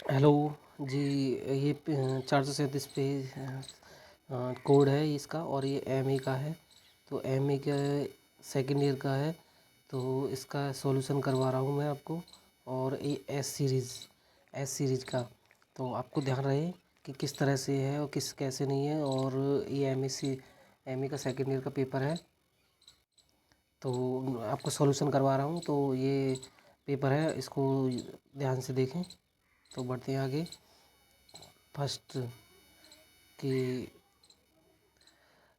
Hello जी। ये 437 पे code है इसका, और ये एमए का है। तो एमए का सेकेंड ईयर का है, तो इसका सॉल्यूशन करवा रहा हूँ मैं आपको। और ये एस सीरीज़ का, तो आपको ध्यान रहे कि किस तरह से है और किस कैसे नहीं है। और ये एमए का सेकेंड ईयर का पेपर है, तो आपको सॉल्यूशन करवा रहा हूँ। तो ये पेपर है, इसको ध्यान से देखें। तो बढ़ते हैं आगे। फर्स्ट कि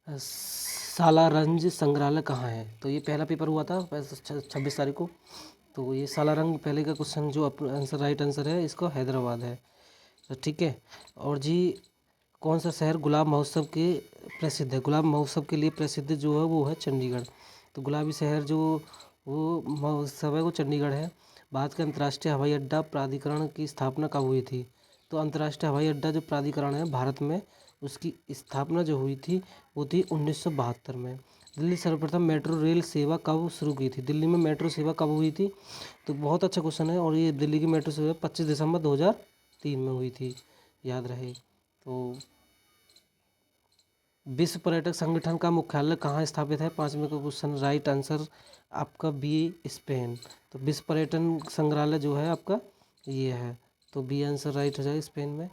सालारंग संग्रहालय कहाँ है। तो ये पहला पेपर हुआ था 26 तारीख को। तो ये सालारंग पहले का क्वेश्चन जो आंसर राइट आंसर है इसका हैदराबाद है। तो ठीक है। और जी, कौन सा शहर गुलाब महोत्सव के प्रसिद्ध है। गुलाब महोत्सव के लिए प्रसिद्ध जो है वो है चंडीगढ़। तो गुलाबी शहर जो वो महोत्सव है वो चंडीगढ़ है। भारत के अंतर्राष्ट्रीय हवाई अड्डा प्राधिकरण की स्थापना कब हुई थी। तो अंतर्राष्ट्रीय हवाई अड्डा जो प्राधिकरण है भारत में, उसकी स्थापना जो हुई थी वो थी 1972 में। दिल्ली सर्वप्रथम मेट्रो रेल सेवा कब शुरू की थी। दिल्ली में मेट्रो सेवा कब हुई थी। तो बहुत अच्छा क्वेश्चन है। और ये दिल्ली की मेट्रो सेवा 25 दिसंबर 2003 में हुई थी, याद रहे। तो विश्व पर्यटक संगठन का मुख्यालय कहाँ स्थापित है। 5वें का क्वेश्चन राइट आंसर आपका बी, स्पेन। तो विश्व पर्यटन संग्रहालय जो है आपका ये है, तो बी आंसर राइट हो जाएगा, स्पेन में।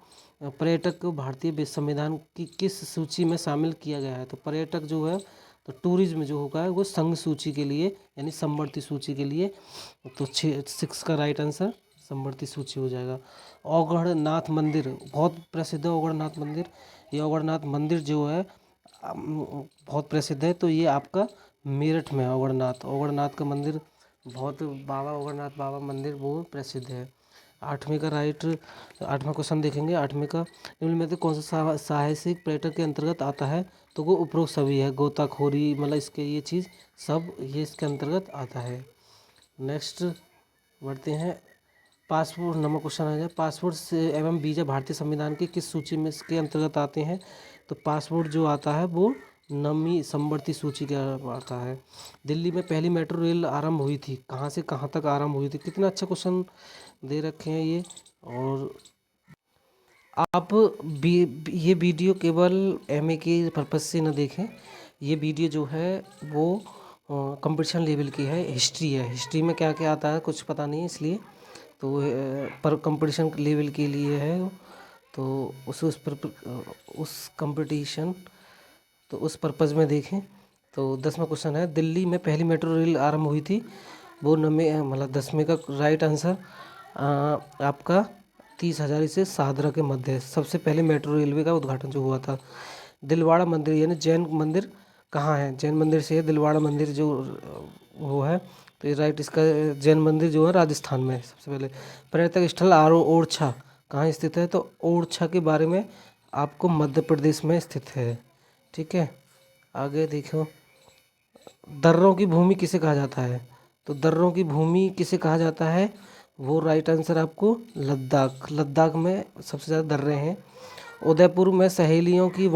पर्यटक को भारतीय संविधान की किस सूची में शामिल किया गया है। तो पर्यटक जो है, तो टूरिज्म जो होगा वो संघ सूची के लिए, यानी समवर्ती सूची के लिए। तो 6 का राइट आंसर समवर्ती सूची हो जाएगा। औगढ़नाथ मंदिर बहुत प्रसिद्ध है। औगढ़नाथ मंदिर, ये औगढ़नाथ मंदिर जो है बहुत प्रसिद्ध है। तो ये आपका मेरठ में है औगढ़नाथ का मंदिर। बहुत बाबा औगढ़नाथ बाबा मंदिर वो प्रसिद्ध है। 8वें का राइट 8वां क्वेश्चन देखेंगे। 8वें का निम्न में से कौन सा साहसिक पर्यटक के अंतर्गत आता है। तो वो उपरोक्त सभी है, गोताखोरी, मतलब इसके ये चीज़ सब ये इसके अंतर्गत आता है। नेक्स्ट बढ़ते हैं। पासपोर्ट नंबर क्वेश्चन आ जाए। पासपोर्ट से एवं वीज़ा भारतीय संविधान की किस सूची में इसके अंतर्गत आते हैं। तो पासपोर्ट जो आता है वो नवीं समवर्ती सूची के आता है। दिल्ली में पहली मेट्रो रेल आरंभ हुई थी, कहाँ से कहाँ तक आरंभ हुई थी। कितना अच्छा क्वेश्चन दे रखे हैं ये। और आप ये वीडियो केवल एमए के पर्पज़ से न देखें। ये वीडियो जो है वो कंपटीशन लेवल की है, हिस्ट्री है। हिस्ट्री में क्या क्या आता है कुछ पता नहीं, इसलिए तो पर कंपटीशन लेवल के लिए है। तो उस कंपटीशन, तो उस पर्पज़ में देखें। तो 10वां क्वेश्चन है, दिल्ली में पहली मेट्रो रेल आरंभ हुई थी, वो नवे मतलब 10वें का राइट आंसर आपका 30 हजारी से शाहदरा के मध्य सबसे पहले मेट्रो रेलवे का उद्घाटन जो हुआ था। दिलवाड़ा मंदिर यानी जैन मंदिर कहाँ है। जैन मंदिर से है दिलवाड़ा मंदिर जो वो है। तो ये राइट इसका जैन मंदिर जो है राजस्थान में है सबसे पहले। पर्यटक स्थल ओरछा कहाँ स्थित है। तो ओरछा के बारे में आपको मध्य प्रदेश में स्थित है। ठीक है, आगे देखो। दर्रों की भूमि किसे कहा जाता है। तो दर्रों की भूमि किसे कहा जाता है, वो राइट आंसर आपको लद्दाख। लद्दाख में सबसे ज़्यादा दर्रे हैं। उदयपुर में सहेलियों की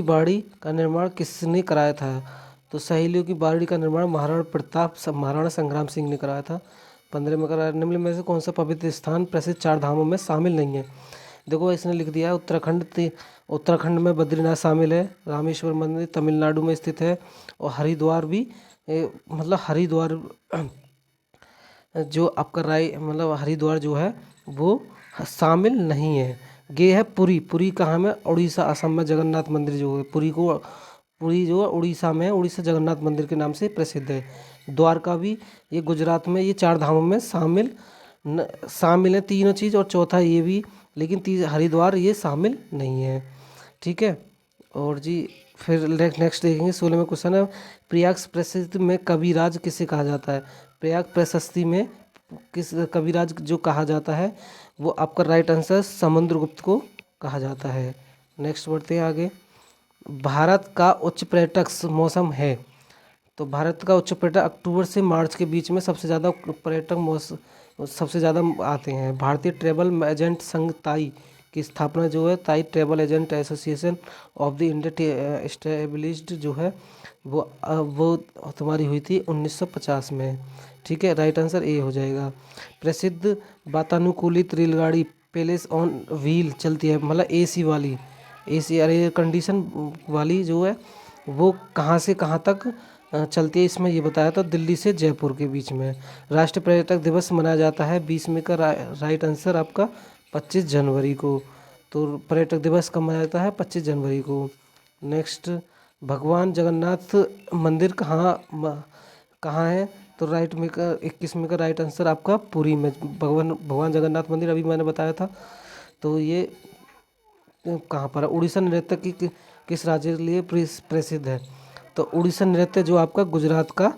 बाड़ी का निर्माण किसने कराया था। तो सहेलियों की बाड़ी का निर्माण महाराणा संग्राम सिंह ने कराया था। 15 में कराया। निम्न में से कौन सा पवित्र स्थान प्रसिद्ध 4 धामों में शामिल नहीं है। देखो इसने लिख दिया है उत्तराखंड में बद्रीनाथ शामिल है। रामेश्वर मंदिर तमिलनाडु में स्थित है। और हरिद्वार भी मतलब हरिद्वार जो आपका मतलब हरिद्वार जो है वो शामिल नहीं है। ये है पुरी कहाँ में, उड़ीसा असम में जगन्नाथ मंदिर जो है पुरी जो है उड़ीसा में है। उड़ीसा जगन्नाथ मंदिर के नाम से प्रसिद्ध है। द्वारका भी ये गुजरात में, ये 4 धामों में शामिल है तीनों चीज़। और चौथा ये भी, लेकिन हरिद्वार ये शामिल नहीं है। ठीक है। और जी फिर नेक्स्ट देखेंगे। 16वां क्वेश्चन है, प्रयाग प्रसिद्ध में कविराज किसे कहा जाता है। प्रयाग प्रशस्ति में किस कविराज जो कहा जाता है वो आपका राइट आंसर समुद्रगुप्त को कहा जाता है। नेक्स्ट बढ़ते हैं आगे। भारत का उच्च पर्यटक मौसम है। तो भारत का उच्च पर्यटक अक्टूबर से मार्च के बीच में सबसे ज़्यादा पर्यटक सबसे ज़्यादा आते हैं। भारतीय ट्रैवल एजेंट संघ ताई की स्थापना जो है ताई travel agent association of the India established जो है वो तुम्हारी हुई थी 1950 में। ठीक है, राइट आंसर ए हो जाएगा। प्रसिद्ध वातानुकूलित रेलगाड़ी पैलेस ऑन व्हील चलती है, मतलब एसी वाली, एसी एयर कंडीशन वाली जो है वो कहाँ से कहाँ तक चलती है, इसमें ये बताया था दिल्ली से जयपुर के बीच में। राष्ट्रीय पर्यटक दिवस मनाया जाता है 20 मई का, राइट आंसर आपका 25 जनवरी को। तो पर्यटक दिवस कब मनाया जाता है? 25 जनवरी को। नेक्स्ट, भगवान जगन्नाथ मंदिर कहाँ है? तो राइट में का 21 में का राइट आंसर आपका पुरी में। भगवान जगन्नाथ मंदिर अभी मैंने बताया था। तो ये कहाँ पर है? उड़ीसा नृत्य किस राज्य के लिए प्रसिद्ध है? तो उड़ीसा नृत्य जो आपका गुजरात का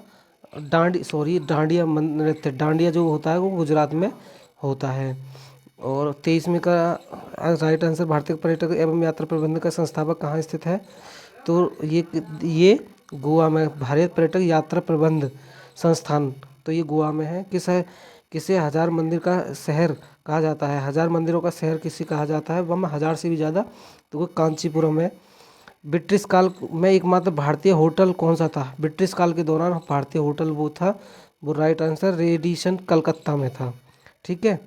डांडिया नृत्य, डांडिया जो होता है वो गुजरात में होता है। और 23 में का राइट आंसर, भारतीय पर्यटक एवं यात्रा प्रबंधन का संस्थापक कहाँ स्थित है? तो ये गोवा में, भारतीय पर्यटक यात्रा प्रबंध संस्थान, तो ये गोवा में है। किसे हजार मंदिर का शहर कहा जाता है? हजार मंदिरों का शहर किसे कहा जाता है? वह 1000 से भी ज़्यादा, तो वो कांचीपुरम है। ब्रिटिश काल में एकमात्र भारतीय होटल कौन सा था? ब्रिटिश काल के दौरान भारतीय होटल वो था, वो राइट आंसर रेडिसन कलकत्ता में था। ठीक है,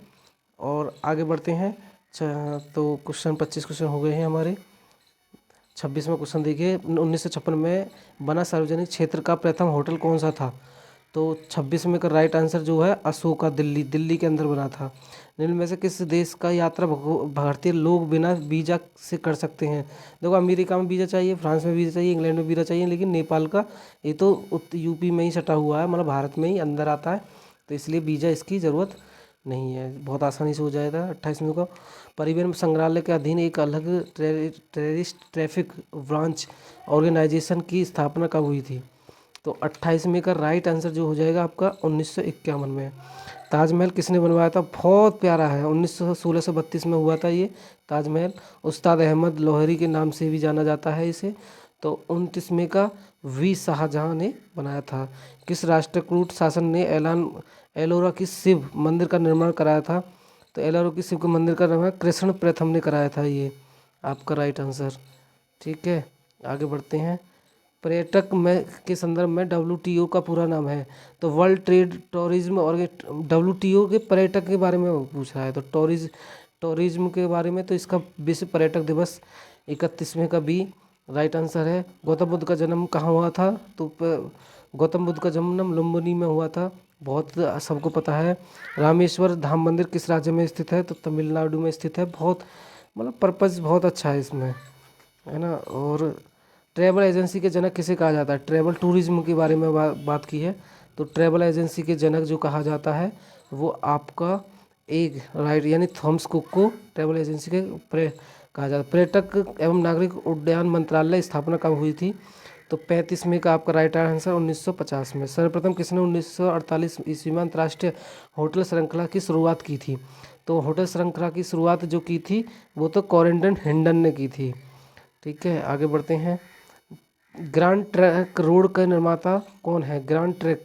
और आगे बढ़ते हैं। तो क्वेश्चन 25 क्वेश्चन हो गए हैं हमारे। 26वां क्वेश्चन देखिए, 1956 में बना सार्वजनिक क्षेत्र का प्रथम होटल कौन सा था? तो 26 में का राइट आंसर जो है अशोका, दिल्ली के अंदर बना था। निम्न में से किस देश का यात्रा भारतीय लोग बिना वीज़ा से कर सकते हैं? देखो, अमेरिका में वीज़ा चाहिए, फ्रांस में वीज़ा चाहिए, इंग्लैंड में वीज़ा चाहिए, लेकिन नेपाल का ये तो यूपी में ही सटा हुआ है, मतलब भारत में ही अंदर आता है, तो इसलिए वीज़ा इसकी ज़रूरत नहीं है, बहुत आसानी से हो जाएगा। 28वें को परिवहन संग्रहालय के अधीन एक अलग टेररिस्ट ट्रैफिक ब्रांच ऑर्गेनाइजेशन की स्थापना कब हुई थी? तो 28वें का राइट आंसर जो हो जाएगा आपका 1951 में। ताजमहल किसने बनवाया था? बहुत प्यारा है, 1632 में हुआ था ये ताजमहल। उस्ताद अहमद लोहरी के नाम से भी जाना जाता है इसे। तो 29वें का वी शाहजहां ने बनाया था। किस राष्ट्रकूट शासन ने एलोरा की शिव मंदिर का निर्माण कराया था? तो एलोरा की शिव के मंदिर का निर्माण कृष्ण प्रथम ने कराया था, ये आपका राइट आंसर। ठीक है, आगे बढ़ते हैं। पर्यटक में के संदर्भ में WTO का पूरा नाम है? तो वर्ल्ड ट्रेड टूरिज्म और WTO के पर्यटक के बारे में पूछ रहा है, तो टूरिज्म के बारे में, तो इसका विश्व पर्यटक दिवस 31वें का भी राइट आंसर है। गौतम बुद्ध का जन्म कहाँ हुआ था? तो गौतम बुद्ध का जन्म लुम्बिनी में हुआ था, बहुत सबको पता है। रामेश्वर धाम मंदिर किस राज्य में स्थित है? तो तमिलनाडु में स्थित है। बहुत मतलब पर्पज़ बहुत अच्छा है इसमें, है ना। और ट्रैवल एजेंसी के जनक किसे कहा जाता है? ट्रैवल टूरिज्म के बारे में बात की है, तो ट्रैवल एजेंसी के जनक जो कहा जाता है वो आपका एक राइट, यानी थॉमस कुक को ट्रैवल एजेंसी के कहा जाता है। पर्यटक एवं नागरिक उड्डयन मंत्रालय स्थापना कब हुई थी? तो 35 में का आपका राइट आंसर 1950 में। सर्वप्रथम किसने 1948 ईस्वी में अंतर्राष्ट्रीय होटल श्रृंखला की शुरुआत की थी? तो होटल श्रृंखला की शुरुआत जो की थी वो तो कॉरेंटन हिंडन ने की थी। ठीक है, आगे बढ़ते हैं। ग्रैंड ट्रंक रोड का निर्माता कौन है? ग्रैंड ट्रंक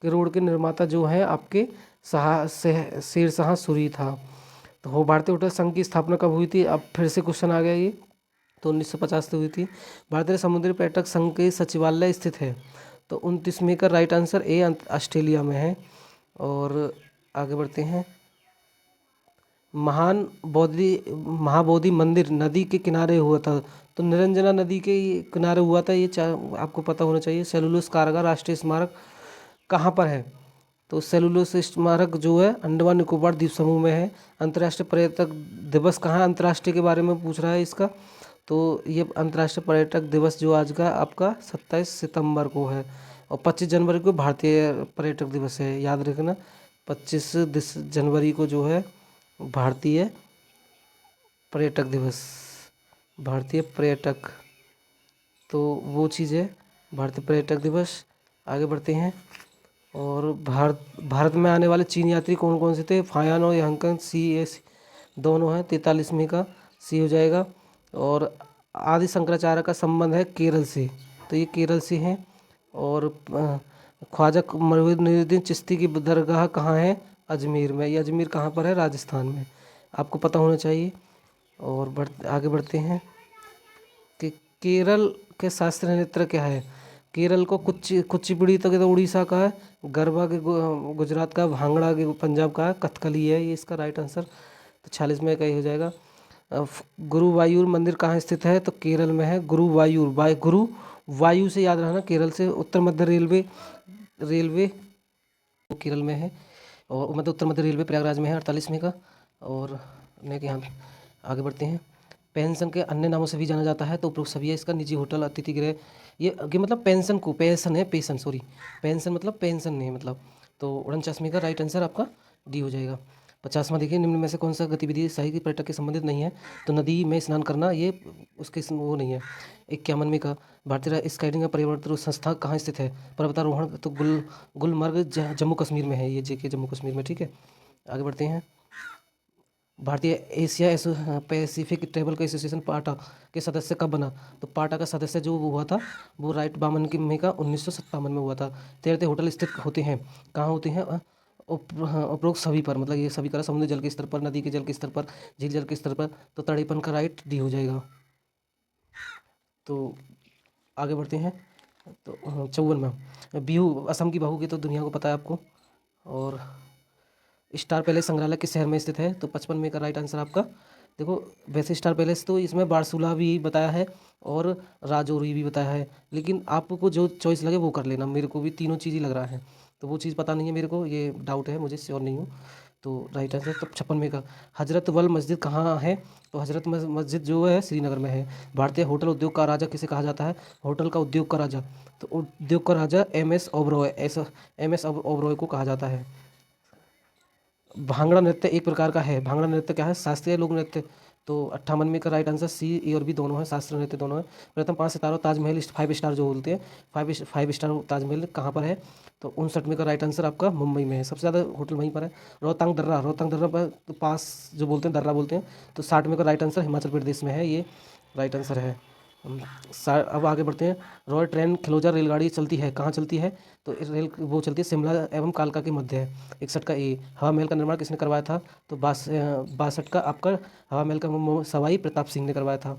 के रोड के निर्माता जो है आपके शेरशाह सूरी था। तो वो भारतीय होटल संघ की स्थापना कब हुई थी? अब फिर से क्वेश्चन आ गया ये, तो 1950 से हुई थी। भारतीय समुद्री पर्यटक संघ के सचिवालय स्थित है? तो 29वें का राइट आंसर ए ऑस्ट्रेलिया में है। और आगे बढ़ते हैं। महाबोधि मंदिर नदी के किनारे हुआ था? तो निरंजना नदी के किनारे हुआ था, ये आपको पता होना चाहिए। सेलुलोस कारागार राष्ट्रीय स्मारक कहाँ पर है? तो सेलुलोस स्मारक जो है अंडमान निकोबार द्वीप समूह में है। अंतर्राष्ट्रीय पर्यटक दिवस कहाँ है? अंतर्राष्ट्रीय के बारे में पूछ रहा है इसका। तो ये अंतर्राष्ट्रीय पर्यटक दिवस जो आज का आपका 27 सितंबर को है, और 25 जनवरी को भारतीय पर्यटक दिवस है, याद रखना। 25 जनवरी को जो है भारतीय पर्यटक दिवस, भारतीय पर्यटक, तो वो चीज़ है भारतीय पर्यटक दिवस। आगे बढ़ते हैं। और भारत में आने वाले चीन यात्री कौन कौन से थे? फायान और यांकन दोनों हैं, 43वें का सी हो जाएगा। और आदि शंकराचार्य का संबंध है केरल से, तो ये केरल से हैं। और ख्वाजा मोइनुद्दीन चिश्ती की दरगाह कहाँ है? अजमेर में। ये अजमेर कहाँ पर है? राजस्थान में, आपको पता होना चाहिए। और आगे बढ़ते हैं कि केरल के शास्त्रीय नृत्य क्या है। केरल को कुचिपुड़ी तो उड़ीसा का है, गरबा के गुजरात का, भांगड़ा के पंजाब का है, कथकली है ये इसका राइट आंसर। तो 46 में का ही हो जाएगा। गुरुवायूर मंदिर कहाँ स्थित है, तो केरल में है गुरुवायूर। गुरु वायु से याद रखना, केरल से उत्तर मध्य रेलवे रेलवे केरल में है, और मतलब उत्तर मध्य रेलवे प्रयागराज में है 48 में का। और नेक्स्ट यहाँ आगे बढ़ते हैं। पेंशन के अन्य नामों से भी जाना जाता है, तो उपरोक्त सभी है इसका। निजी होटल, अतिथि गृह, ये मतलब पेंशन को पेंशन है, पेंशन सॉरी पेंशन मतलब पेंशन नहीं मतलब। तो 49 का राइट आंसर आपका डी हो जाएगा। 50वां देखिए, निम्न में से कौन सा गतिविधि साहित्य पर्यटक के संबंधित नहीं है, तो नदी में स्नान करना ये उसके वो नहीं है। 51 का भारतीय स्काइडिंग का परिवर्तन संस्था कहाँ स्थित है, पर्वतारोहण, तो गुलमर्ग जम्मू कश्मीर में है ये, जेके जम्मू कश्मीर में। ठीक है, आगे बढ़ते हैं। भारतीय एशिया पैसिफिक ट्रेवल का एसोसिएशन पाटा के सदस्य कब बना, तो पाटा का सदस्य जो हुआ था वो राइट बामन की में का 1957 में हुआ था। 13 होटल स्थित होते हैं, कहाँ होते हैं, उपरोक्त सभी पर, मतलब ये सभी का समुद्र जल के स्तर पर, नदी के जल के स्तर पर, झील जल के स्तर पर। तो तड़ेपन का राइट डी हो जाएगा। तो आगे बढ़ते हैं। तो 54 में बिहू, असम की बहू की तो दुनिया को पता है आपको। और स्टार पैलेस संग्रहालय किस शहर में स्थित है, तो 55 में का राइट आंसर आपका। देखो वैसे स्टार पैलेस तो इसमें बारसूला भी बताया है और राजौरी भी बताया है, लेकिन आपको जो चॉइस लगे वो कर लेना। मेरे को भी तीनों चीज़ ही लग रहा है, तो वो चीज़ पता नहीं है मेरे को, ये डाउट है, मुझे श्योर नहीं हूँ। तो राइट आंसर तो 56 में का। हजरत बल मस्जिद कहाँ है, तो हजरत मस्जिद जो है श्रीनगर में है। भारतीय होटल उद्योग का राजा किसे कहा जाता है, होटल का उद्योग का राजा, तो उद्योग का राजा MS ओबरॉय, ऐसा MS ओबरॉय को कहा जाता है। भांगड़ा नृत्य एक प्रकार का है, भांगड़ा नृत्य क्या है, शास्त्रीय लोक नृत्य। तो 58 में का राइट आंसर सी, ए और बी दोनों है, शास्त्रीय नृत्य दोनों है। प्रथम 5 सितारों ताजमहल, 5 स्टार जो बोलते हैं, 5 स्टार ताजमहल कहाँ पर है, तो 59 में का राइट आंसर आपका मुंबई में है, सबसे ज़्यादा होटल वहीं पर है। रोहतांग दर्रा पर तो पास जो बोलते हैं, दर्रा बोलते हैं, तो 60 में का राइट आंसर हिमाचल प्रदेश में है, ये राइट आंसर है। अब आगे बढ़ते हैं। रॉय ट्रेन खिलौजा रेलगाड़ी चलती है, कहाँ चलती है, तो इस रेल वो चलती है शिमला एवं कालका के मध्य है। 61 का ए। हवा महल का निर्माण किसने करवाया था, तो 62 का आपका हवा महल का सवाई प्रताप सिंह ने करवाया था।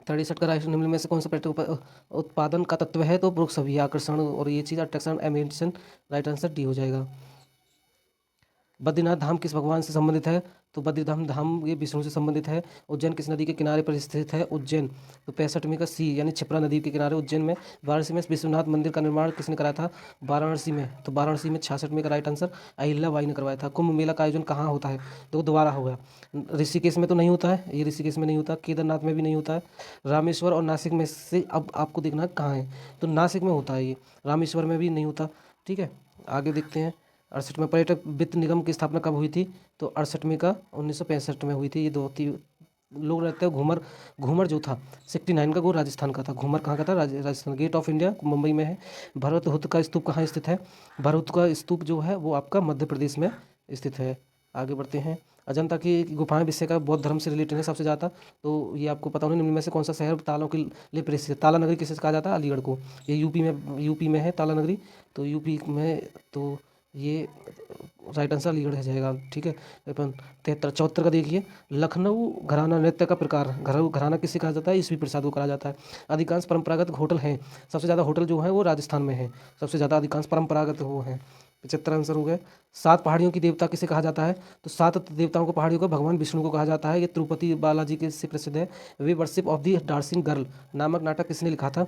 63 का राष्ट्र निम्न में से कौन सा पर्यटक उत्पादन का तत्व है, तो उपरोक्त सभी, आकर्षण और ये चीज़, attraction, emission, right answer D हो जाएगा। बद्रीनाथ धाम किस भगवान से संबंधित है, तो बद्रीधाम धाम ये विष्णु से संबंधित है। उज्जैन किस नदी के किनारे पर स्थित है, उज्जैन, तो 65 में का सी, यानी क्षिप्रा नदी के किनारे उज्जैन में। वाराणसी में विश्वनाथ मंदिर का निर्माण किसने कराया था, वाराणसी में, तो वाराणसी में 66 में का राइट आंसर अहिल्या बाई ने करवाया था। कुंभ मेला का आयोजन कहाँ होता है, तो दोबारा होगा। ऋषिकेश में तो नहीं होता है, ये ऋषिकेश में नहीं होता, केदारनाथ में भी नहीं होता है, रामेश्वर और नासिक में से अब आपको देखना है कहाँ है, तो नासिक में होता है ये, रामेश्वर में भी नहीं होता। ठीक है, आगे देखते हैं। 68 में पर्यटक वित्त निगम की स्थापना कब हुई थी, तो 68 में का 1965 में हुई थी। ये दो लोग रहते हैं। घूमर, घूमर जो था 69 का, वो राजस्थान का था। घूमर कहाँ का था, Rajasthan. Gate of India Mumbai में है। भरतहुत का स्तूप कहाँ स्थित है, भरतहुत का स्तूप जो है वो आपका मध्य प्रदेश में स्थित है। आगे बढ़ते हैं। अजंता की गुफाएं विषय का बौद्ध धर्म से रिलेटेड है सबसे ज़्यादा, तो ये आपको पता होना। निम्न में से कौन सा शहर तालों के लिए प्रसिद्ध है, ताला नगरी किसे कहा जाता है, अलीगढ़ को। ये यूपी में है ताला नगरी, तो यूपी में, तो ये राइट आंसर अलीगढ़ है जाएगा। ठीक है, अपन 74 का देखिए। लखनऊ घराना नृत्य का प्रकार, घराना किसे कहा जाता है, ईसवी प्रसाद को कहा जाता है। अधिकांश परंपरागत होटल हैं, सबसे ज़्यादा होटल जो है वो राजस्थान में है, सबसे ज़्यादा अधिकांश परंपरागत वो हैं। 75 आंसर हो गए। 7 पहाड़ियों की देवता किसे कहा जाता है, तो 7 देवताओं को पहाड़ियों को भगवान विष्णु को कहा जाता है। ये तिरुपति बालाजी के से प्रसिद्ध है। वे worship of the dancing girl नामक नाटक किसने लिखा था,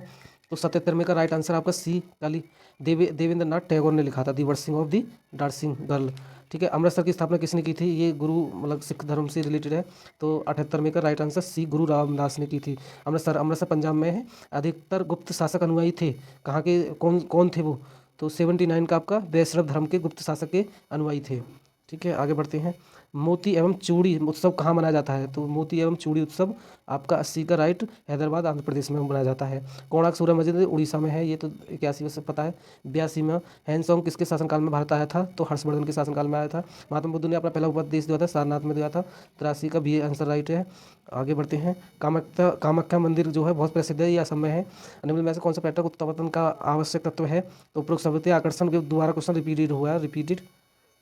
तो 77 में का राइट आंसर आपका सी, काली देवेंद्र नाथ टैगोर ने लिखा था, दी वर्शिंग ऑफ दी डांसिंग गर्ल। ठीक है, अमृतसर की स्थापना किसने की थी, ये गुरु मतलब सिख धर्म से रिलेटेड है, तो 78 में का राइट आंसर सी, गुरु रामदास ने की थी। अमृतसर पंजाब में है। अधिकतर गुप्त शासक अनुयायी थे, कहाँ के, कौन कौन थे वो, तो 79 का आपका वैष्णव धर्म के गुप्त शासक के अनुयायी थे। ठीक है, आगे बढ़ते हैं। मोती एवं चूड़ी उत्सव कहाँ मनाया जाता है, तो मोती एवं चूड़ी उत्सव आपका 80 का राइट हैदराबाद आंध्र प्रदेश में मनाया जाता है। कोणार्क सूर्य मंदिर उड़ीसा में है, ये तो 81 में से पता है। 82 में हैंसोंग किसके शासनकाल में भारत आया था, तो हर्षवर्धन के शासनकाल में आया था। महात्मा बुद्ध ने अपना पहला उपदेश दिया था, सारनाथ में दिया था। 83 का भी आंसर राइट है। आगे बढ़ते हैं। कामाख्या मंदिर जो है बहुत प्रसिद्ध है, ये असम में है। निम्न में से कौन सा पर्यटक उत्पादन का आवश्यक तत्व है, तो उपरोक्त शब्द आकर्षण के द्वारा क्वेश्चन रिपीटेड हुआ है, रिपीटेड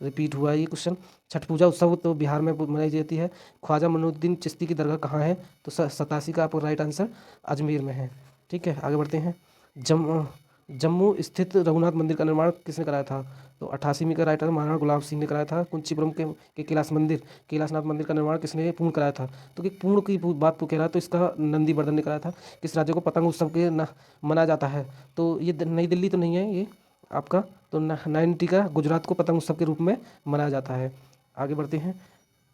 रिपीट हुआ है ये क्वेश्चन। छठ पूजा उत्सव तो बिहार में मनाई जाती है। ख्वाजा मोइनुद्दीन चिश्ती की दरगाह कहाँ है? तो 87 का आपका राइट आंसर अजमेर में है। ठीक है, आगे बढ़ते हैं। जम्मू स्थित रघुनाथ मंदिर का निर्माण किसने कराया था? तो 88 में का राइट आंसर महाराणा गुलाब सिंह ने कराया था। कुंचीपुरम के कैलाशनाथ मंदिर का निर्माण किसने पूर्ण कराया था? तो कि पूर्ण की बात तो कह रहा है, तो इसका नंदीवर्धन ने कराया था। किस राज्य को पतंग उत्सव के मनाया जाता है? तो ये नई दिल्ली तो नहीं है ये आपका, तो 90 का गुजरात को पतंग उत्सव के रूप में मनाया जाता है। आगे बढ़ते हैं।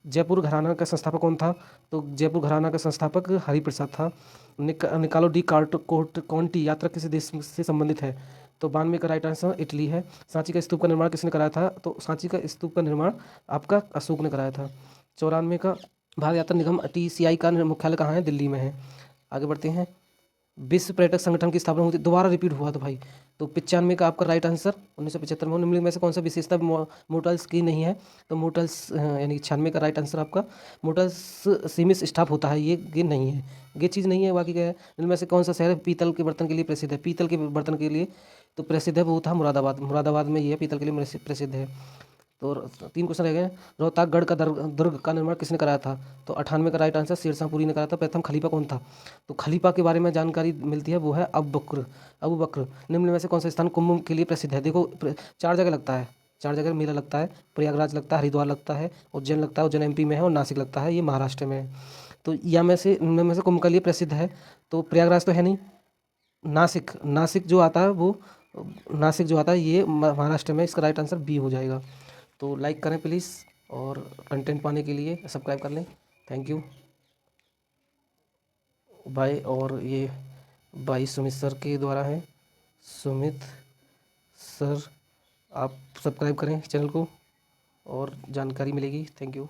जयपुर घराना का संस्थापक कौन था? तो जयपुर घराना का संस्थापक हरिप्रसाद था। निकालो डी कोर्ट कौंटी यात्रा किस देश से संबंधित है? तो 92 का राइट आंसर इटली है। सांची का स्तूप का निर्माण किसने कराया था? तो सांची का स्तूप का निर्माण आपका अशोक ने कराया था। 94 का भारत यात्रा निगम TCI का मुख्यालय कहाँ है? दिल्ली में है। आगे बढ़ते हैं। विश्व पर्यटक संगठन की स्थापना होती, दोबारा रिपीट हुआ तो भाई। तो 95 का आपका राइट आंसर 1975 में। निम्नलिखित में से कौन सा विशेषता मोटल्स की नहीं है? तो मोटल्स यानी 96 का राइट आंसर आपका मोटल्स सीमित स्टाफ होता है, ये नहीं है, ये चीज़ नहीं है। बाकी क्या है? इनमें से कौन सा शहर पीतल के बर्तन के लिए प्रसिद्ध है? पीतल के बर्तन के लिए तो प्रसिद्ध है, वो था मुरादाबाद में ये पीतल के लिए प्रसिद्ध है। तो 3 क्वेश्चन रह गए। रोहताकगढ़ का दुर्ग का निर्माण किसने कराया था? तो 98 का राइट आंसर शेरशाह सूरी ने कराया था। प्रथम खलीफा कौन था? तो खलीफा के बारे में जानकारी मिलती है, वो है अबू बकर। निम्न में से कौन सा स्थान कुंभ के लिए प्रसिद्ध है? देखो 4 जगह लगता है, 4 जगह मेला लगता है। प्रयागराज लगता है, हरिद्वार लगता है, उज्जैन लगता है, उज्जैन MP में है, और नासिक लगता है, ये महाराष्ट्र में है। तो या में से इनमें में से कुंभ के लिए प्रसिद्ध है तो प्रयागराज तो है नहीं, नासिक जो आता है वो नासिक जो आता है ये महाराष्ट्र में। इसका राइट आंसर बी हो जाएगा। तो लाइक करें प्लीज़, और कंटेंट पाने के लिए सब्सक्राइब कर लें। Thank you, bye. और ये भाई सुमित सर के द्वारा है। सुमित सर, आप सब्सक्राइब करें चैनल को और जानकारी मिलेगी। Thank you.